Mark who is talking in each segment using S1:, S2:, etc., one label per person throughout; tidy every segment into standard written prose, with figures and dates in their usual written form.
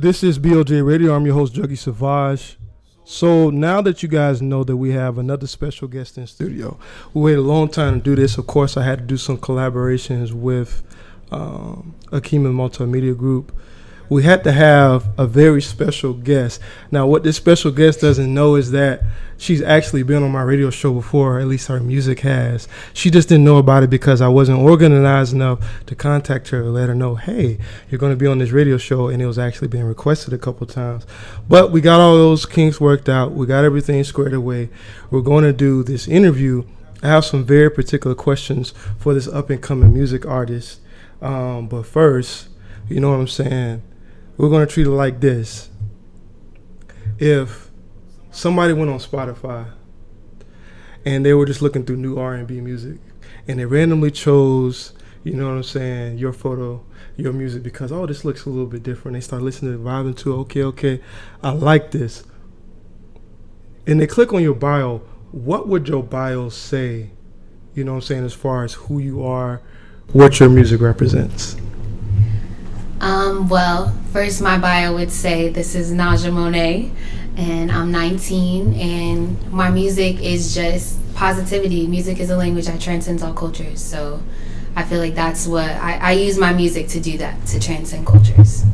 S1: This is BOJ Radio. I'm your host, Juggy Savage. So now that you guys know that we have another special guest in studio, we waited a long time to do this. Of course, I had to do some collaborations with Akima Multimedia Group. We had to have a very special guest. Now, what this special guest doesn't know is that she's actually been on my radio show before, or at least her music has. She just didn't know about it because I wasn't organized enough to contact her and let her know, hey, you're going to be on this radio show, and it was actually being requested a couple times. But we got all those kinks worked out. We got everything squared away. We're going to do this interview. I have some very particular questions for this up-and-coming music artist. But first, you know what I'm saying? We're going to treat it like this. If somebody went on Spotify and they were just looking through new R&B music and they randomly chose, you know what I'm saying, your photo, your music because, oh, this looks a little bit different. They start listening to it, vibing to it. Okay, I like this. And they click on your bio. What would your bio say, you know what I'm saying, as far as who you are, what your music represents?
S2: Well, first my bio would say this is Nasja Mone, and I'm 19, and my music is just positivity. Music is a language that transcends all cultures, so I feel like that's what I use my music to do, that to transcend cultures.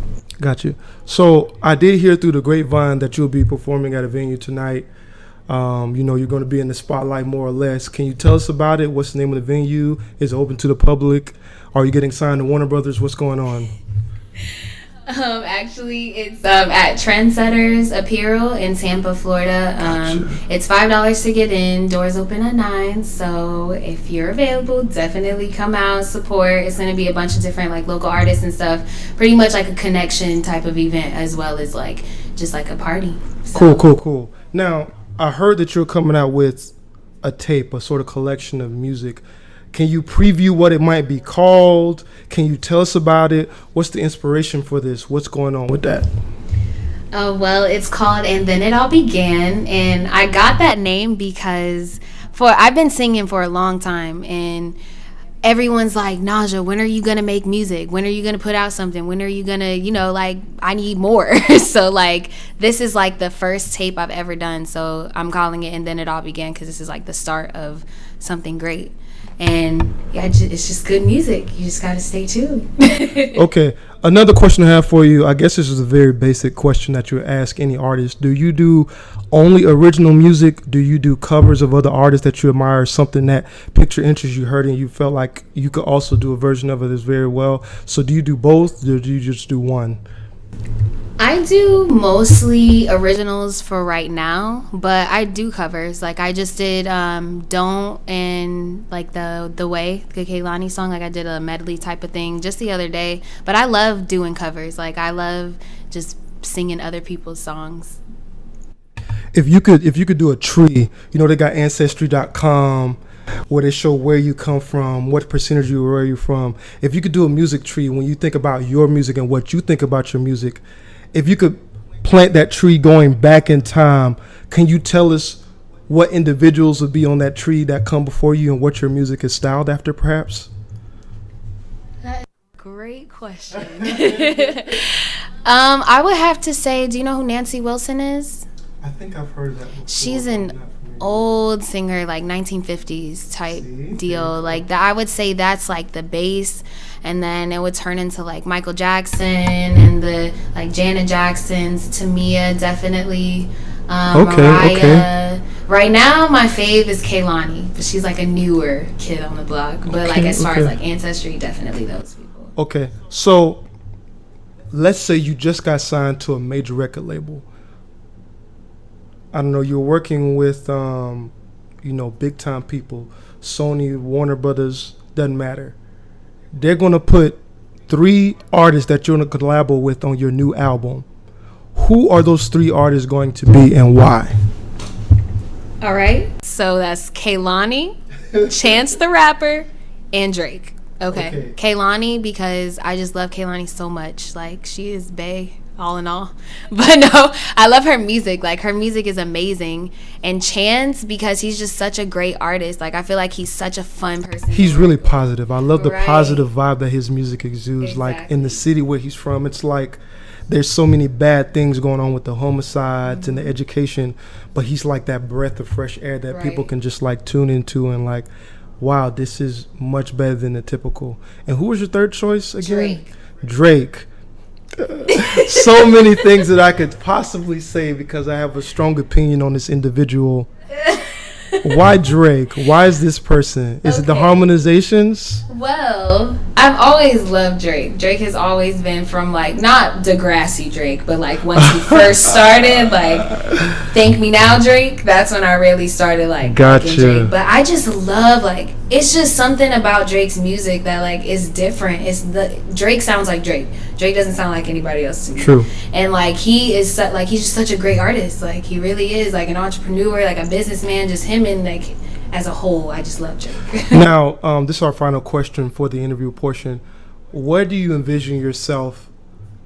S1: Got you. So I did hear through the grapevine that you'll be performing at a venue tonight. You know, you're going to be in the spotlight more or less. Can you tell us about it? What's the name of the venue? Is it open to the public? Are you getting signed to Warner Brothers? What's going on?
S2: Actually, it's at Trendsetters Apparel in Tampa, Florida. It's $5 to get in. Doors open at 9. So if you're available, definitely come out, support. It's going to be a bunch of different like local artists and stuff. Pretty much like a connection type of event as well as like just like a party. So.
S1: Cool. Now, I heard that you're coming out with a tape, a sort of collection of music. Can you preview what it might be called? Can you tell us about it? What's the inspiration for this? What's going on with that?
S2: Well, it's called And Then It All Began. And I got that name because I've been singing for a long time. And everyone's like, Nasja, when are you going to make music? When are you going to put out something? When are you going to, I need more. So, this is, the first tape I've ever done. So I'm calling it And Then It All Began because this is, the start of something great. And yeah, it's just good music. You just got to stay tuned.
S1: Okay. Another question I have for you, I guess this is a very basic question that you would ask any artist. Do you do only original music? Do you do covers of other artists that you admire, something that piqued your interest, you heard, and you felt like you could also do a version of it as very well? So do you do both, or do you just do one?
S2: I do mostly originals for right now, but I do covers. I just did Don't and the Way, the Kehlani song. I did a medley type of thing just the other day. But I love doing covers. I love just singing other people's songs.
S1: If you could do a tree, they got Ancestry.com where they show where you come from, what percentage where you're from. If you could do a music tree, when you think about your music and what you think about your music, if you could plant that tree going back in time, can you tell us what individuals would be on that tree that come before you and what your music is styled after, perhaps?
S2: That's a great question. I would have to say, do you know who Nancy Wilson is?
S1: I think I've heard that before.
S2: She's an old singer, 1950s type deal. That I would say that's the bass, and then it would turn into Michael Jackson and the Janet Jacksons, Tamia, definitely. Mariah. Okay. Right now my fave is Kehlani, but she's a newer kid on the block. But as far as Ancestry, definitely those people.
S1: Okay, so let's say you just got signed to a major record label. I don't know, you're working with, big time people, Sony, Warner Brothers, doesn't matter. They're going to put 3 artists that you're going to collaborate with on your new album. Who are those 3 artists going to be and why?
S2: All right. So that's Kehlani, Chance the Rapper, and Drake. Okay. Kehlani, because I just love Kehlani so much. She is bae. All in all. But no, I love her music. Her music is amazing. And Chance, because he's just such a great artist. I feel like he's such a fun person.
S1: He's really positive. I love the positive vibe that his music exudes.
S2: Exactly.
S1: In the city where he's from, it's there's so many bad things going on with the homicides and the education, but he's like that breath of fresh air that people can just like tune into and like, wow, this is much better than the typical. And who was your third choice again? Drake. So many things that I could possibly say because I have a strong opinion on this individual. Why Drake? Why is this person? Is it the harmonizations?
S2: Well, I've always loved Drake. Drake has always been from like, not Degrassi Drake, but like once he first started, like Thank Me Now Drake, that's when I really started like liking Drake. But I just love like, it's just something about Drake's music that like is different. Drake sounds like Drake. Drake doesn't sound like anybody else to me.
S1: True.
S2: And like he's just such a great artist. Like he really is like an entrepreneur, like a businessman, just him and like as a whole, I just love Drake.
S1: Now, this is our final question for the interview portion. Where do you envision yourself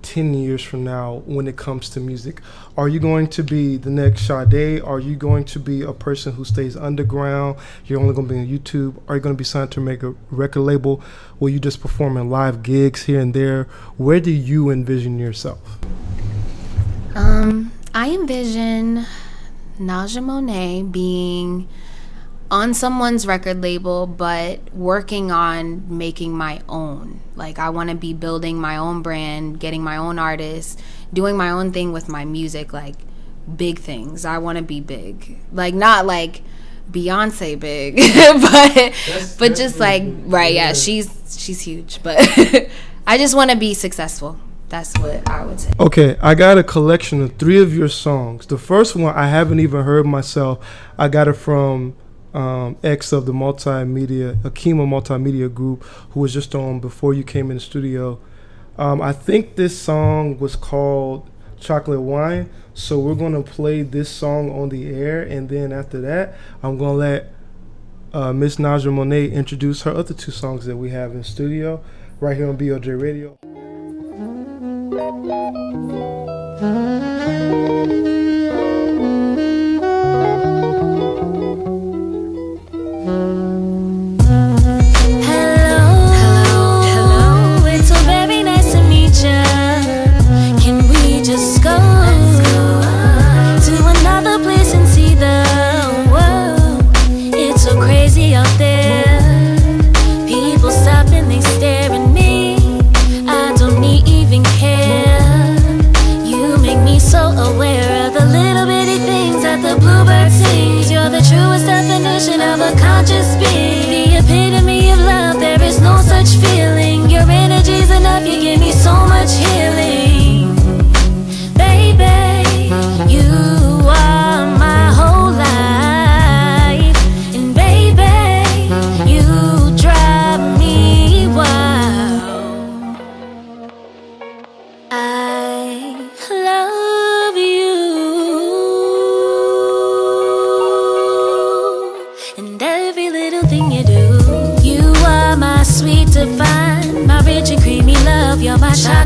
S1: 10 years from now when it comes to music? Are you going to be the next Sade? Are you going to be a person who stays underground? You're only going to be on YouTube? Are you going to be signed to make a record label? Will you just perform in live gigs here and there? Where do you envision yourself?
S2: I envision Nasja Mone being on someone's record label, but working on making my own. Like I want to be building my own brand, getting my own artists, doing my own thing with my music, like big things. I want to be big, like not like Beyonce big, but just like right, yeah, she's huge, but I just want to be successful. That's what I would say.
S1: Okay, I got a collection of 3 of your songs. The first one I haven't even heard myself. I got it from X of the Akima Multimedia Group, who was just on before you came in the studio. I think this song was called Chocolate Wine. So we're going to play this song on the air. And then after that, I'm going to let Miss Nasja Mone introduce her other 2 songs that we have in studio right here on BOJ Radio.
S3: You're my chocolate